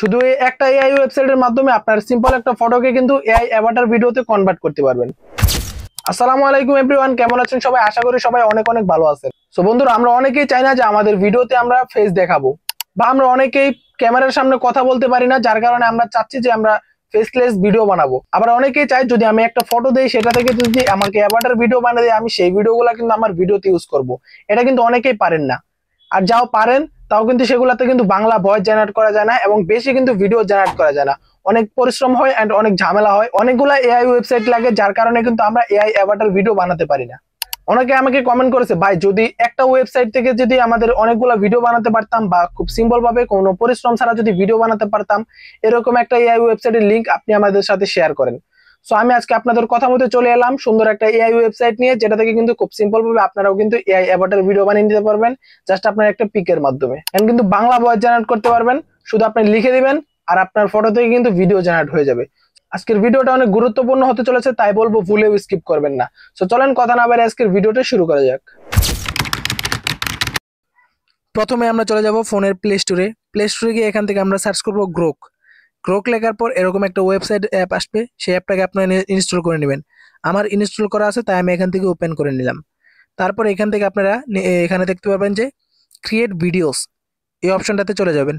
শুধু এই একটা এআই ওয়েবসাইটের মাধ্যমে আপনার সিম্পল একটা ফটোকে কিন্তু এআই অ্যাভাটার ভিডিওতে কনভার্ট করতে পারবেন। আসসালামু আলাইকুম এভরিওয়ান, কেমন আছেন সবাই? আশা করি সবাই অনেক অনেক ভালো আছেন। সো বন্ধুরা, আমরা অনেকেই চাই না যে আমাদের ভিডিওতে আমরা ফেস দেখাবো, বা আমরা অনেকেই ক্যামেরার সামনে কথা বলতে পারি না, যার কারণে আমরা চাচ্ছি যে আমরা ফেসলেস ভিডিও বানাবো। আবার অনেকেই চাই যদি আমি একটা ফটো দেই সেটা থেকে যদি আমাকে অ্যাভাটার ভিডিও বানিয়ে দেয়, আমি সেই ভিডিওগুলো কিন্তু আমার ভিডিওতে ইউজ করব। এটা কিন্তু অনেকেই পারেন না, আর যাও পারেন তাও কিন্তু সেগুলাতে কিন্তু বাংলা ভয়েস জেনারেট করা যায় না, এবং বেশি কিন্তু ভিডিও জেনারেট করা যায় না। অনেক পরিশ্রম হয় এন্ড অনেক ঝামেলা হয়, অনেকগুলা এআই ওয়েবসাইট লাগে, যার কারণে কিন্তু আমরা এআই অ্যাভাটার ভিডিও বানাতে পারি না। অনেকে আমাকে কমেন্ট করেছে, ভাই যদি একটা ওয়েবসাইট থেকে যদি আমাদের অনেকগুলা ভিডিও বানাতে পারতাম, বা খুব সিম্পল ভাবে কোনো পরিশ্রম ছাড়া যদি ভিডিও বানাতে পারতাম, এরকম একটা এআই ওয়েবসাইটের লিংক আপনি আমাদের সাথে শেয়ার করেন। সো আমি আজকে আপনাদের কথা মতো চলে এলাম সুন্দর একটা এআই ওয়েবসাইট নিয়ে, যেটা থেকে কিন্তু খুব সিম্পল ভাবে আপনারাও কিন্তু এআই অ্যাভাটার ভিডিও বানিয়ে নিতে পারবেন, জাস্ট আপনার একটা পিকের মাধ্যমে। এন্ড কিন্তু বাংলা ভয়েস জেনারেট করতে পারবেন, শুধু আপনি লিখে দিবেন আর আপনার ফটো থেকে কিন্তু ভিডিও জেনারেট হয়ে যাবে। আজকের ভিডিওটা অনেক গুরুত্বপূর্ণ হতে চলেছে, তাই বলবো ভুলেও স্কিপ করবেন না। সো চলেন কথা না বাইরে আজকের ভিডিওটা শুরু করা যাক। প্রথমে আমরা চলে যাব ফোনের প্লে স্টোরে। প্লে স্টোরে গিয়ে এখান থেকে আমরা সার্চ করব গ্রোক। গ্রোক লেখার পর এরকম একটা ওয়েবসাইট অ্যাপ আসবে, সেই অ্যাপটাকে আপনারা ইনস্টল করে নেবেন। আমার ইনস্টল করা আছে, তাই আমি এখান থেকে ওপেন করে নিলাম। তারপর এখান থেকে আপনারা এখানে দেখতে পাবেন যে ক্রিয়েট ভিডিওস, এই অপশনটাতে চলে যাবেন।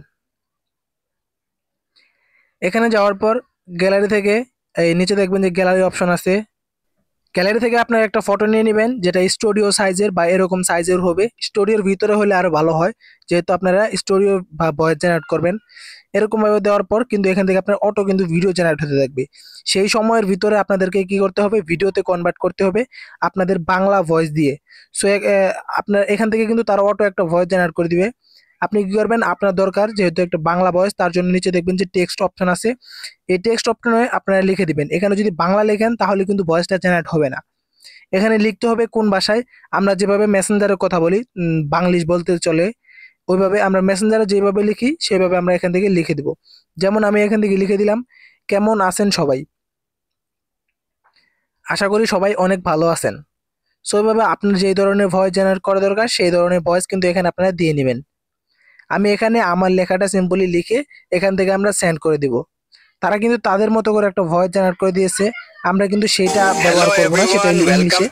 এখানে যাওয়ার পর গ্যালারি থেকে এই নিচে দেখবেন যে গ্যালারি অপশন আছে। গ্যালারি থেকে আপনারা একটা ফটো নিয়ে নেবেন, যেটা স্টুডিও সাইজের বা এরকম সাইজের হবে। স্টুডিওর ভিতরে হলে আরো ভালো হয়, যেহেতু আপনারা স্টুডিও বা ভয়েস জেনারেট করবেন। এরকম ভাবে দেওয়ার পর কিন্তু এখান থেকে আপনার অটো কিন্তু ভিডিও জেনারেট হতে থাকবে। সেই সময়ের ভিতরে আপনাদেরকে কি করতে হবে, ভিডিওতে কনভার্ট করতে হবে আপনাদের বাংলা ভয়েস দিয়ে। সো আপনার এখান থেকে কিন্তু তারা অটো একটা ভয়েস জেনারেট করে দিবে। আপনি কি করবেন, আপনার দরকার যেহেতু একটা বাংলা ভয়েস, তার জন্য নিচে দেখবেন যে টেক্সট অপশন আছে। এই টেক্সট অপশনে আপনারা লিখে দিবেন। এখানে যদি বাংলা লেখেন তাহলে কিন্তু ভয়েসটা জেনারেট হবে না। এখানে লিখতে হবে কোন ভাষায়। আমরা যেভাবে মেসেঞ্জারে কথা বলি, বাংলিশ বলতে চলে, ওইভাবে আমরা মেসেঞ্জারে যেভাবে লিখি সেভাবে আমরা এখান থেকে লিখে দিব। যেমন আমি এখান থেকে লিখে দিলাম, কেমন আছেন সবাই, আশা করি সবাই অনেক ভালো আছেন। সো এইভাবে আপনার যেই ধরনের ভয়েস জেনারেট করা দরকার সেই ধরনের ভয়েস কিন্তু এখানে আপনারা দিয়ে নেবেন। আমি এখানে আমার লেখাটা সিম্পলি লিখে এখান থেকে আমরা সেন্ড করে দিব। তারা কিন্তু তাদের মতো করে একটা ভয়েস জেনারেট করে দিয়েছে, আমরা কিন্তু সেটা ব্যবহার করব না, সেটা হলো ইংলিশে।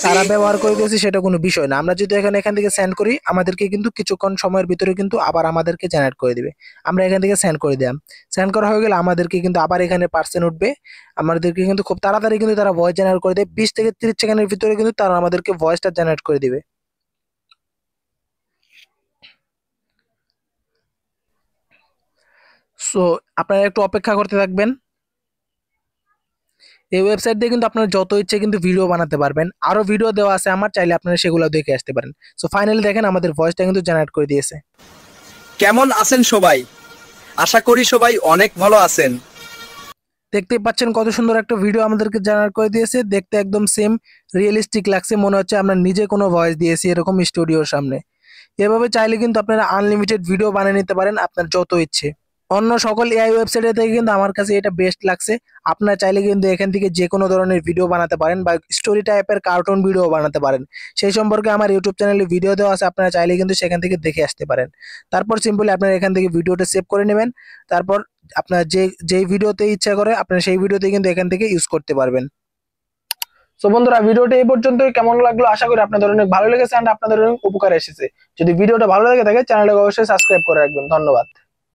তারা ব্যবহার করে দিয়েছে সেটা কোনো বিষয় না। আমরা যদি এখান থেকে সেন্ড করি, আমাদেরকে কিন্তু কিছুক্ষণ সময়ের ভিতরে কিন্তু আবার আমাদেরকে জেনারেট করে দিবে। আমরা এখান থেকে সেন্ড করে দিলাম। সেন্ড করা হয়ে গেলে আমাদেরকে কিন্তু আবার এখানে পার্সেন্ট উঠবে। আমাদেরকে কিন্তু খুব তাড়াতাড়ি কিন্তু তারা ভয়েস জেনারেট করে দেয়, 20 থেকে 30 সেকেন্ডের ভিতরে কিন্তু তারা আমাদেরকে ভয়েসটা জেনারেট করে দিবে। সো আপনারা একটু অপেক্ষা করতে থাকবেন। এই ওয়েবসাইট দিয়ে কিন্তু আপনারা যত ইচ্ছে কিন্তু ভিডিও বানাতে পারবেন। আরো ভিডিও দেওয়া আছে আমার, চাইলে আপনারা সেগুলো দেখে আসতে পারেন। সো ফাইনালি দেখেন আমাদের ভয়েসটা কিন্তু জেনারেট করে দিয়েছে। কেমন আছেন সবাই, আশা করি সবাই অনেক ভালো আছেন। দেখতেই পাচ্ছেন কত সুন্দর একটা ভিডিও আমাদেরকে জেনারেট করে দিয়েছে। দেখতে একদম সেম রিয়েলিস্টিক লাগছে, মনে হচ্ছে আমরা নিজে কোনো ভয়েস দিয়েছি এরকম স্টুডিওর সামনে। এভাবে চাইলে কিন্তু আপনারা আনলিমিটেড ভিডিও বানিয়ে নিতে পারেন আপনার যত ইচ্ছে। অন্য সকল এআই ওয়েবসাইটে থেকে কিন্তু আমার কাছে এটা বেস্ট লাগছে। আপনারা চাইলে কিন্তু এখান থেকে যে কোনো ধরনের ভিডিও বানাতে পারেন, বা স্টোরি টাইপের কার্টুন ভিডিও বানাতে পারেন। সেই সম্পর্কে আমার ইউটিউব চ্যানেলে ভিডিও দেওয়া আছে, আপনারা চাইলে কিন্তু সেখান থেকে দেখে আসতে পারেন। তারপর সিম্পলি আপনারা এখান থেকে ভিডিওটা সেভ করে নেবেন। তারপর আপনার যেই ভিডিওতে ইচ্ছা করে আপনারা সেই ভিডিওতে কিন্তু এখান থেকে ইউজ করতে পারবেন। সো বন্ধুরা, ভিডিওটা এই পর্যন্তই। কেমন লাগলো আশা করি আপনাদের অনেক ভালো লেগেছে এন্ড আপনাদের অনেক উপকারে এসেছে। যদি ভিডিওটা ভালো লেগে থাকে চ্যানেলটাকে অবশ্যই সাবস্ক্রাইব করে রাখবেন। ধন্যবাদ।